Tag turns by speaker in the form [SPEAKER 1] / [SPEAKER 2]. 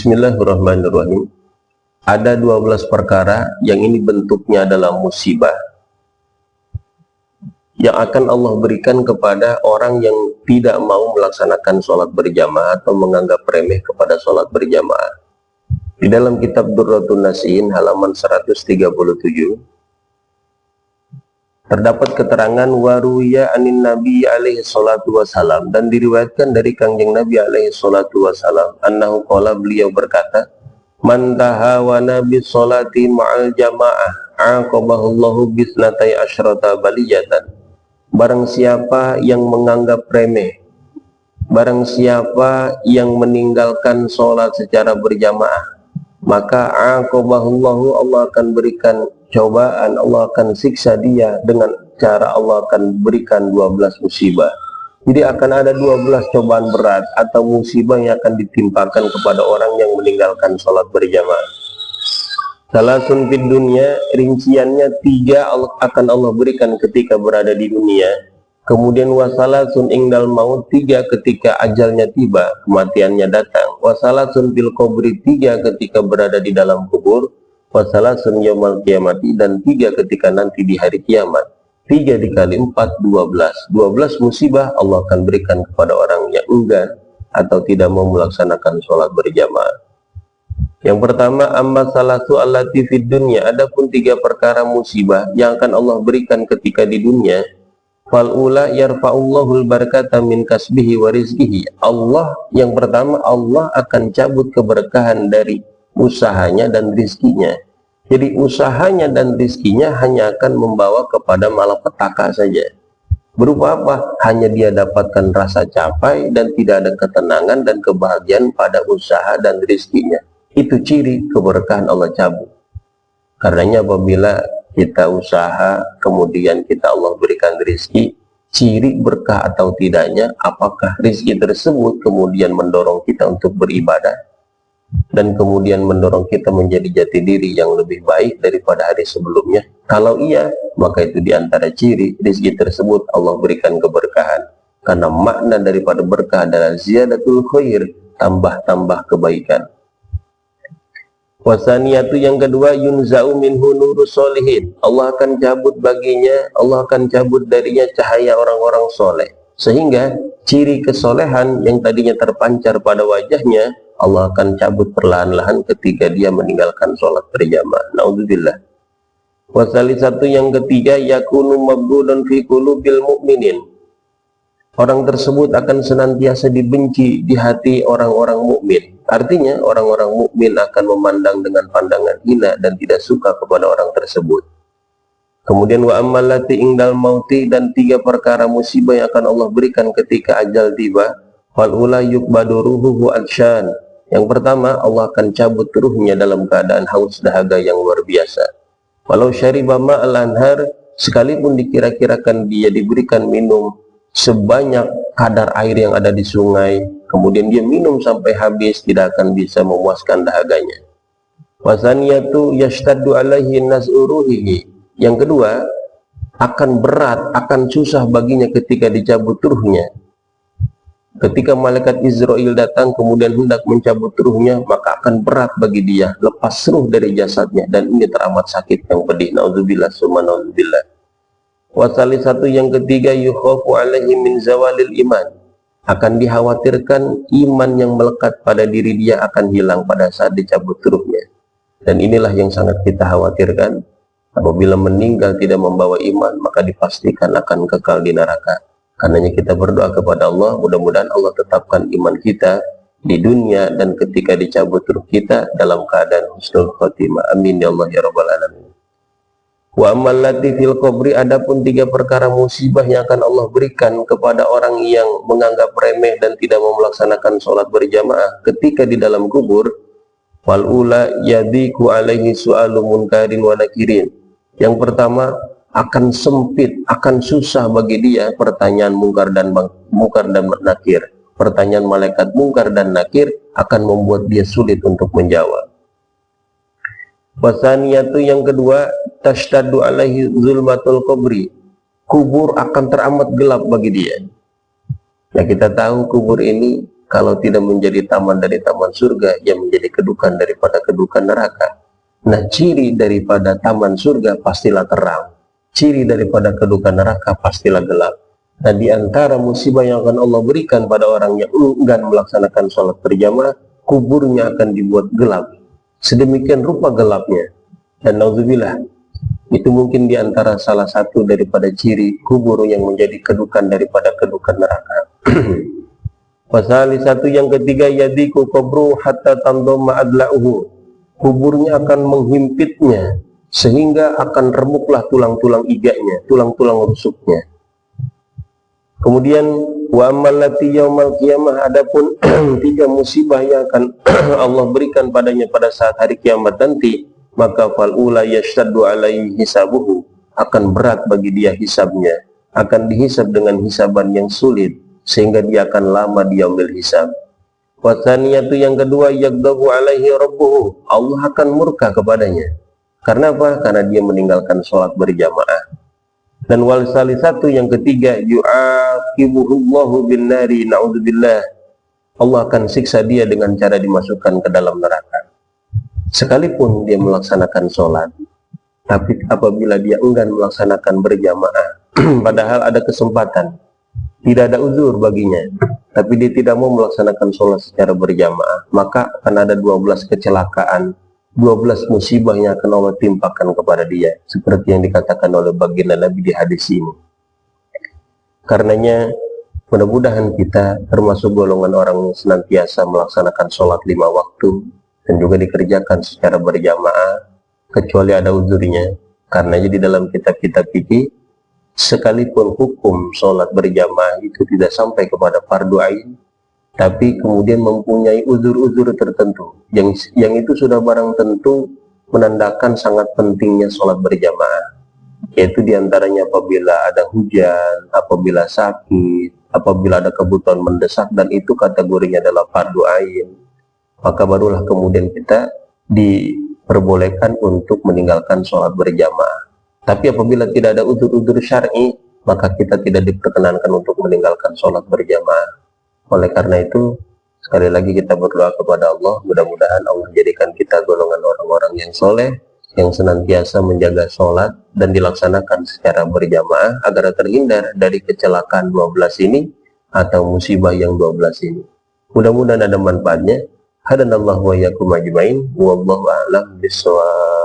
[SPEAKER 1] Bismillahirrahmanirrahim. Ada 12 perkara yang ini bentuknya adalah musibah yang akan Allah berikan kepada orang yang tidak mau melaksanakan sholat berjamaah atau menganggap remeh kepada sholat berjamaah. Di dalam kitab Durratun Nasihin halaman 137 terdapat keterangan waruya anin Nabi alaihi salatu wasalam, dan diriwayatkan dari Kangjeng Nabi alaihi salatu wasalam annahu qala, beliau berkata, man tahawana bis sholati ma'al jamaah aqabahullahu bisnatai asyrata baliyatan. Barang siapa yang menganggap remeh, barang siapa yang meninggalkan sholat secara berjamaah, maka aqabahullahu, Allah akan berikan cobaan, Allah akan siksa dia dengan cara Allah akan berikan 12 musibah. Jadi akan ada 12 cobaan berat atau musibah yang akan ditimpakan kepada orang yang meninggalkan sholat berjamaah. Salasun fid dunya, rinciannya 3 akan Allah berikan ketika berada di dunia. Kemudian wasalasun ingdal maut, 3 ketika ajalnya tiba, kematiannya datang. Wasalasun fil qabri, 3 ketika berada di dalam kubur. Wasalasun yaumal qiyamati, dan 3 ketika nanti di hari kiamat. 3 dikali 4, 12. 12 musibah Allah akan berikan kepada orang yang enggan atau tidak mau melaksanakan sholat berjamaah. Yang pertama, amma salatu allati fid dunya, adapun 3 perkara musibah yang akan Allah berikan ketika di dunia. Fal ula yarfa'ullahul barakata min kasbihi wa rizqihi. Allah, yang pertama, Allah akan cabut keberkahan dari usahanya dan rizkinya. Jadi usahanya dan rizkinya hanya akan membawa kepada malapetaka saja. Berupa apa? Hanya dia dapatkan rasa capai dan tidak ada ketenangan dan kebahagiaan pada usaha dan rizkinya. Itu ciri keberkahan Allah cabut. Karenanya apabila kita usaha, kemudian kita Allah berikan rizki, ciri berkah atau tidaknya, apakah rizki tersebut kemudian mendorong kita untuk beribadah, dan kemudian mendorong kita menjadi jati diri yang lebih baik daripada hari sebelumnya. Kalau iya, maka itu diantara ciri rizki tersebut Allah berikan keberkahan. Karena makna daripada berkah adalah ziyadatul khair, tambah-tambah kebaikan. Wasaniyatu, yang kedua, yunza'u minhu nurus solihin, Allah akan cabut baginya, Allah akan cabut darinya cahaya orang-orang soleh, sehingga ciri kesolehan yang tadinya terpancar pada wajahnya Allah akan cabut perlahan-lahan ketika dia meninggalkan sholat berjamaah. Naudzubillah. Wasalisatu, yang ketiga, yakunu mabghudun fi qulubil mu'minin, orang tersebut akan senantiasa dibenci di hati orang-orang mukmin. Artinya orang-orang mukmin akan memandang dengan pandangan hina dan tidak suka kepada orang tersebut. Kemudian wa ammalati ingdal mauti, dan 3 perkara musibah yang akan Allah berikan ketika ajal tiba. Wal ula yukbadu ruhuhu adsyan. Yang pertama, Allah akan cabut ruhnya dalam keadaan haus dahaga yang luar biasa. Walau syariba ma'al anhar, sekalipun dikira-kirakan dia diberikan minum sebanyak kadar air yang ada di sungai, kemudian dia minum sampai habis, tidak akan bisa memuaskan dahaganya. Wasaniyatu yashtaddu alaihi naz'uruhihi, yang kedua, akan berat, akan susah baginya ketika dicabut ruhnya. Ketika malaikat Israel datang kemudian hendak mencabut ruhnya, maka akan berat bagi dia lepas ruh dari jasadnya, dan ini teramat sakit yang pedih. Naudzubillah summa naudzubillah. Wasalisatu, yang ketiga, yukhafu alaihi min zawalil iman, akan dikhawatirkan iman yang melekat pada diri dia akan hilang pada saat dicabut ruhnya. Dan inilah yang sangat kita khawatirkan. Apabila meninggal tidak membawa iman, maka dipastikan akan kekal di neraka. Karenanya kita berdoa kepada Allah, mudah-mudahan Allah tetapkan iman kita di dunia dan ketika dicabut ruh kita dalam keadaan husnul khotimah. Amin ya Allah ya rabbal alamin. Wa amallati fil qabri, adapun 3 perkara musibah yang akan Allah berikan kepada orang yang menganggap remeh dan tidak mau melaksanakan sholat berjamaah ketika di dalam kubur. Wal ula yadiku alaihi su'alu munkarin wa nakirin, yang pertama, akan sempit, akan susah bagi dia pertanyaan mungkar dan nakir. Pertanyaan malaikat mungkar dan nakir akan membuat dia sulit untuk menjawab. Wasaniyatu, yang kedua, tashtaddu alaihi zulmatul qabri, kubur akan teramat gelap bagi dia. Nah, kita tahu kubur ini kalau tidak menjadi taman dari taman surga, ia menjadi kedukan daripada kedukan neraka. Nah, ciri daripada taman surga pastilah terang, ciri daripada kedukan neraka pastilah gelap. Nah, di antara musibah yang akan Allah berikan pada orang yang enggan melaksanakan sholat berjamaah, kuburnya akan dibuat gelap, sedemikian rupa gelapnya. Dan nauzubillah, itu mungkin di antara salah satu daripada ciri kubur yang menjadi kedukan daripada kedukan neraka. Pasal satu yang ketiga, yadiku qabru hatta tamdoma adla'uhu, kuburnya akan menghimpitnya sehingga akan remuklah tulang-tulang iganya, tulang-tulang rusuknya. Kemudian wa amallati yaumal qiyamah, adapun tiga musibah yang akan Allah berikan padanya pada saat hari kiamat nanti, maka fal ula yashtaddu alaihi hisabuhu, akan berat bagi dia hisabnya, akan dihisab dengan hisaban yang sulit sehingga dia akan lama diambil hisab. Wasaniyatu yang kedua, yagdabu alaihi rabbuhu, Allah akan murka kepadanya. Karena apa? Karena dia meninggalkan sholat berjamaah. Dan wal salisatu yang ketiga, yu'aqibuhullahu bin nari, na'udzubillah, Allah akan siksa dia dengan cara dimasukkan ke dalam neraka. Sekalipun dia melaksanakan sholat, tapi apabila dia enggan melaksanakan berjamaah, padahal ada kesempatan, tidak ada uzur baginya, tapi dia tidak mau melaksanakan sholat secara berjamaah, maka akan ada 12 kecelakaan, 12 musibah yang akan Allah timpakan kepada dia, seperti yang dikatakan oleh baginda Nabi di hadis ini. Karenanya mudah-mudahan kita termasuk golongan orang yang senantiasa melaksanakan sholat 5 waktu dan juga dikerjakan secara berjamaah kecuali ada uzurnya. Karenanya di dalam kitab-kitab fikih, sekalipun hukum sholat berjamaah itu tidak sampai kepada fardu ain, tapi kemudian mempunyai uzur-uzur tertentu yang itu sudah barang tentu menandakan sangat pentingnya sholat berjamaah, yaitu diantaranya apabila ada hujan, apabila sakit, apabila ada kebutuhan mendesak, dan itu kategorinya adalah fardu ain, maka barulah kemudian kita diperbolehkan untuk meninggalkan sholat berjamaah. Tapi apabila tidak ada uzur-uzur syar'i, maka kita tidak diperkenankan untuk meninggalkan sholat berjamaah. Oleh karena itu, sekali lagi kita berdoa kepada Allah, mudah-mudahan Allah jadikan kita golongan orang-orang yang soleh, yang senantiasa menjaga sholat dan dilaksanakan secara berjamaah, agar terhindar dari kecelakaan 12 ini, atau musibah yang 12 ini. Mudah-mudahan ada manfaatnya. Hadanallahu wa iyyakum ajmain, wallahu a'lam bishawab.